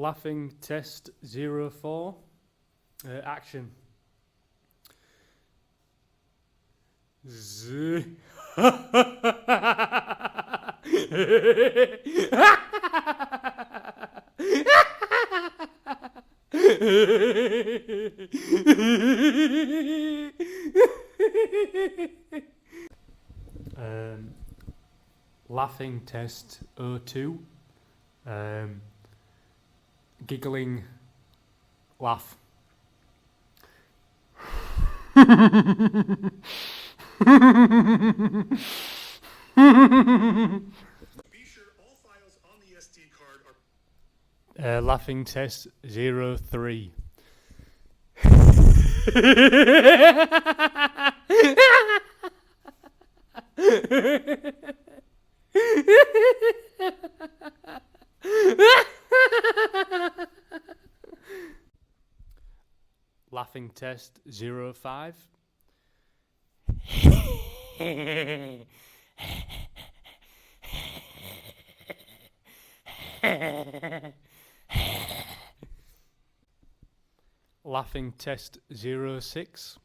Laughing test 04. Action. Z. Laughing test 02. Giggling laugh. Be sure all files on the SD card are Laughing test 03. Laughing test 05. Laughing test 06.